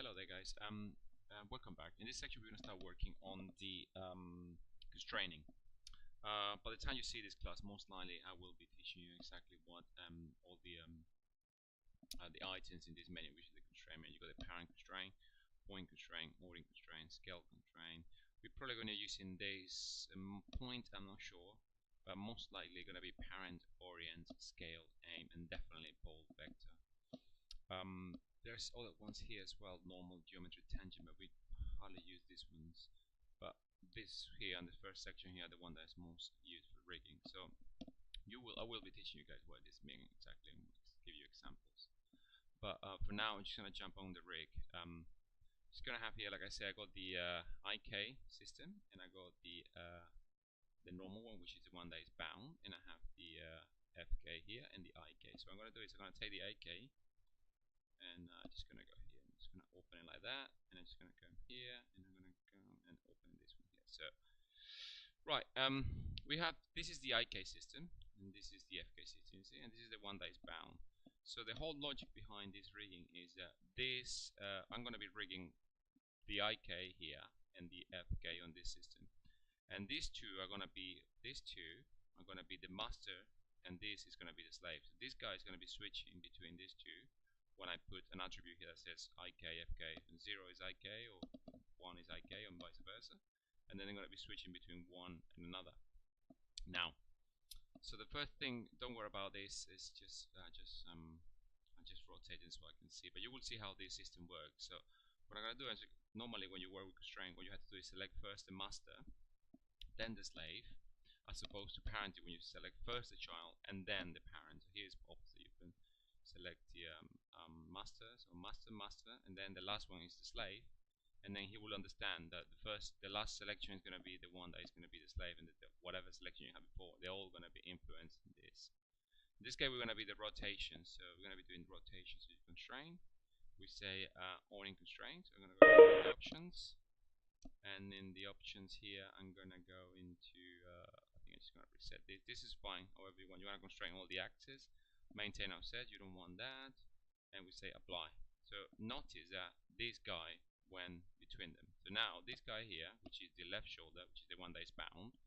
Hello there guys, welcome back. In this section we're going to start working on the constraining. By the time you see this class, most likely I will be teaching you exactly what all the items in this menu, which is the constraint menu. You've got the parent constraint, point constraint, ordering constraint, scale constraint. We're probably going to use in this point, I'm not sure, but most likely going to be parent, orient, scale, aim, and definitely ball vector. There's other ones here as well, normal, geometry, tangent, but we hardly use these ones. But this here in the first section here, the one that's most used for rigging. So I will be teaching you guys what this means exactly and give you examples. But for now, I'm just gonna jump on the rig. Just gonna have here, like I said, I got the IK system, and I got the normal one, which is the one that is bound, and I have the FK here and the IK. So what I'm gonna do is I'm gonna take the IK. And just gonna go here. I'm just gonna open it like that, and I'm just gonna come here, and I'm gonna go and open this one here. So, right, we have this is the IK system, and this is the FK system, see, and this is the one that is bound. So the whole logic behind this rigging is that this I'm gonna be rigging the IK here and the FK on this system, and these two are gonna be the master, and this is gonna be the slave. So this guy is gonna be switching between these two. When I put an attribute here that says IK FK, and 0 is IK or 1 is IK, and vice versa, and then I'm going to be switching between one and another. Now, so the first thing, don't worry about this, is just I'm just rotating so I can see, but you will see how this system works. So what I'm going to do is, normally when you work with constraint, what you have to do is select first the master, then the slave, as opposed to parenting when you select first the child and then the parent. So here's opposite. You can select the master, so master, and then the last one is the slave, and then he will understand that the last selection is going to be the one that is going to be the slave, and whatever selection you have before, they're all going to be influenced in this. In this case, we're going to be the rotation, so we're going to be doing rotation. So you constrain, we say ordering constraint. So I'm going to go to the options, and in the options here, I'm going to go into I think I'm just going to reset this. This is fine, however you want. You want to constrain all the axes. Maintain offset, you don't want that, and we say apply. So notice that this guy went between them. So now this guy here, which is the left shoulder, which is the one that is bound,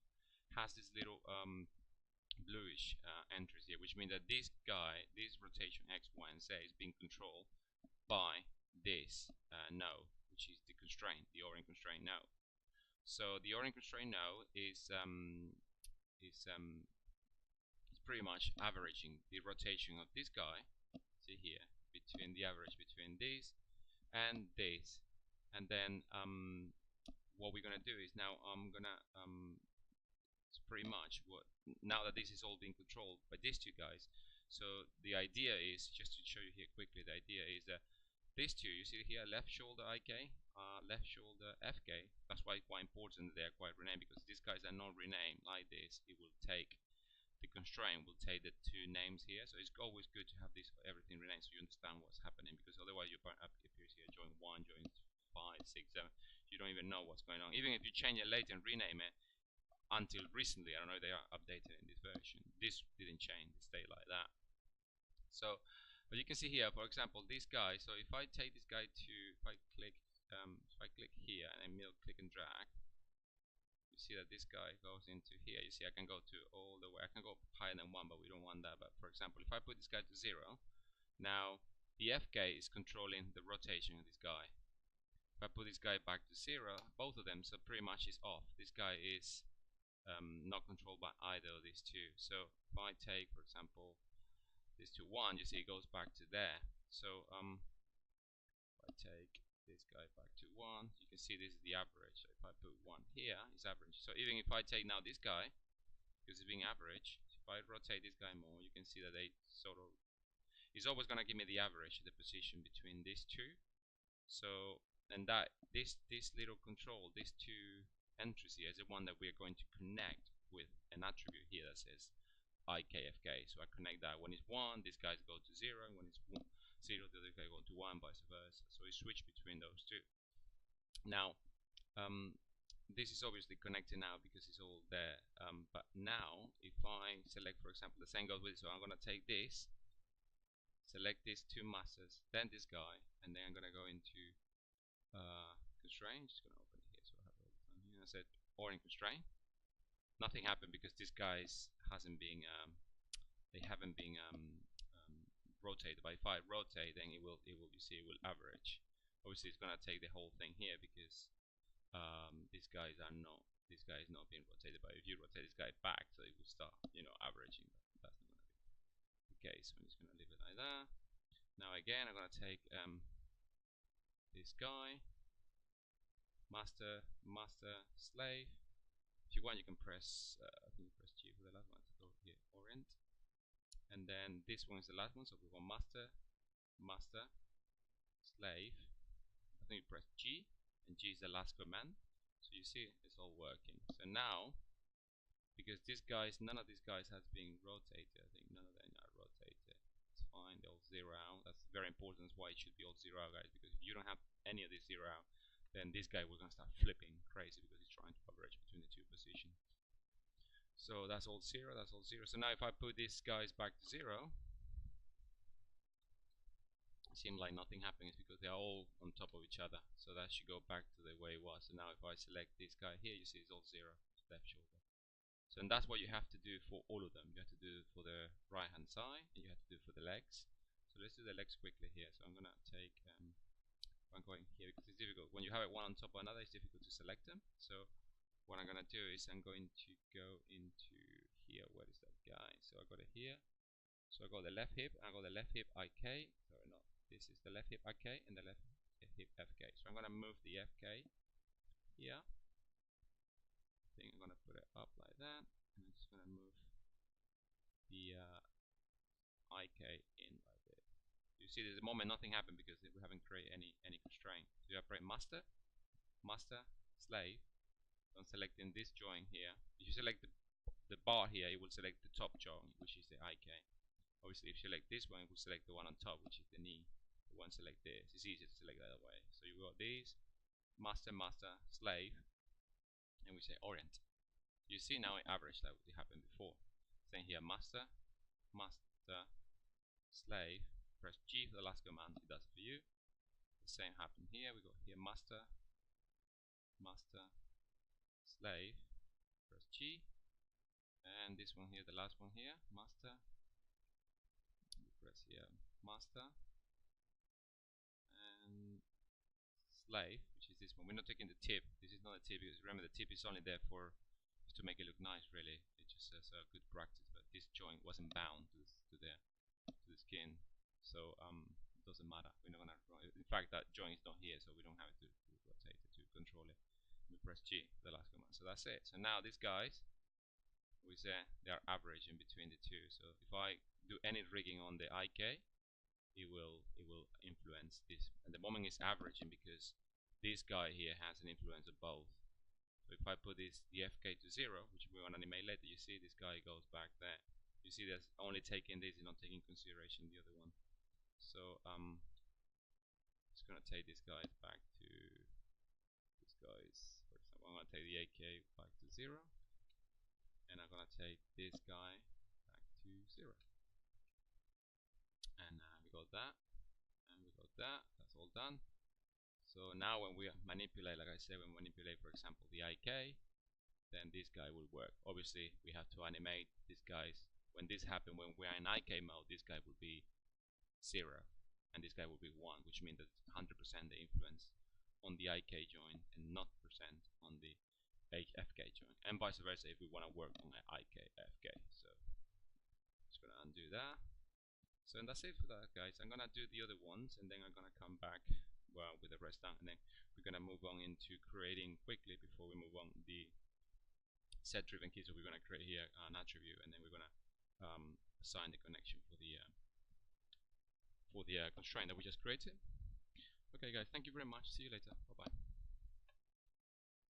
has this little bluish entries here, which means that this guy, this rotation X, Y, and Z is being controlled by this node, which is the constraint, the ordering constraint node. So the ordering constraint node is pretty much averaging the rotation of this guy, see here, between the average between this and this, and then what we're gonna do is now I'm gonna it's pretty much what, now that this is all being controlled by these two guys. So the idea is, just to show you here quickly, the idea is that these two, you see here, left shoulder IK, left shoulder FK. That's why it's quite important that they are quite renamed, because these guys are not renamed like this. It will take the constraint will take the two names here, so it's always good to have this everything renamed so you understand what's happening, because otherwise your point appears here join 1, join 5, 6, 7. You don't even know what's going on. Even if you change it later and rename it, until recently, I don't know if they are updated in this version, this didn't change, it stayed like that. So, but you can see here, for example, this guy. So if I take this guy to, if I click here and middle click and drag, you see that this guy goes into here. You see I can go to all the way, I can go higher than 1, but we don't want that. But for example, if I put this guy to 0, now the FK is controlling the rotation of this guy. If I put this guy back to 0, both of them, so pretty much is off. This guy is not controlled by either of these two. So if I take, for example, this to 1, you see it goes back to there. So if I take this guy back to 1, you can see this is the average. So if I put 1 here, it's average. So even if I take now this guy, because it's being average, so if I rotate this guy more, you can see that they sort of, it's always going to give me the average, the position between these two. So, and that this little control, these two entries here, is the one that we are going to connect with an attribute here that says IK FK. So I connect that. When it's 1, these guys go to 0, and when it's 0, the other guy go to 1, vice versa. So we switch between those two. Now, this is obviously connected now because it's all there. But now, if I select, for example, the same goes with it. So I'm going to take this, select these two masters, then this guy, and then I'm going to go into constraint. Just gonna open it here so I have it all the time here. I said OR in constraint. Nothing happened because these guys hasn't been they haven't been rotated. But if I rotate, then it will you see it will average. Obviously, it's gonna take the whole thing here because these guys are not being rotated. But if you rotate this guy back, so it will start averaging. But that's not gonna be the case. So I'm just gonna leave it like that. Now again, I'm gonna take this guy, master, slave. If you want, you can press I think you press G for the last one to go here, orient. And then this one is the last one, so we want master, slave. I think you press G, and G is the last command. So you see it's all working. So now, because none of these guys has been rotated, I think none of them are rotated. It's fine, they all zero out. That's very important. That's why it should be all zero out, guys, because if you don't have any of these zero out, then this guy will gonna start flipping crazy because he's trying to average between the two positions. So that's all zero, that's all zero. So now if I put these guys back to zero, it seems like nothing happening. It's because they're all on top of each other. So that should go back to the way it was. So now if I select this guy here, you see it's all zero, left shoulder. So and that's what you have to do for all of them. You have to do it for the right hand side, and you have to do it for the legs. So let's do the legs quickly here. So I'm gonna take I'm going here because it's difficult. When you have it one on top of another, it's difficult to select them. So what I'm gonna do is I'm going to go into here. Where is that guy? So I got it here. So I got the left hip, and I got the left hip IK. Sorry, not this is the left hip IK and the left hip FK. So I'm gonna move the FK here. I think I'm gonna put it up like that, and I'm just gonna move the IK in like this. You see, there's a moment nothing happened because we haven't created any constraint. So you operate master, slave. I'm selecting this joint here. If you select the bar here, it will select the top joint, which is the IK. Obviously, if you select this one, it will select the one on top, which is the knee. The one select this. It's easier to select the other way. So you got these, master, slave, and we say orient. You see now it averaged like it happened before. Saying here master, slave. Press G for the last command. It does it for you. The same happened here. We got here master, slave, press G, and this one here, the last one here, master, we press here master, and slave, which is this one. We're not taking the tip. This is not a tip because remember the tip is only there to make it look nice, really. It just says good practice, but this joint wasn't bound to the skin, so it doesn't matter. We're not gonna. In fact, that joint is not here, so we don't have to rotate it to control it. We press G, the last command. So that's it. So now these guys, we say they are averaging between the two. So if I do any rigging on the IK, it will influence this. And the moment it's averaging because this guy here has an influence of both. So if I put the FK to 0, which we want to animate later, you see this guy goes back there. You see that's only taking this, and not taking consideration the other one. So just gonna take these guys back to these guys. For example, I'm gonna take the AK back to 0, and I'm gonna take this guy back to 0. And we got that, and we got that. That's all done. So now when we manipulate, like I said, when we manipulate, for example, the IK, then this guy will work. Obviously, we have to animate these guys. When this happens, when we are in IK mode, this guy will be 0, and this guy will be 1, which means that 100% the influence on the IK joint and not percent on the FK joint, and vice versa if we want to work on an IK FK. So just gonna undo that. So and that's it for that, guys. I'm gonna do the other ones, and then I'm gonna come back with the rest done, and then we're gonna move on into creating quickly before we move on the set driven key. So we're gonna create here an attribute, and then we're gonna assign the connection for the constraint that we just created. Okay, guys, thank you very much. See you later. Bye bye.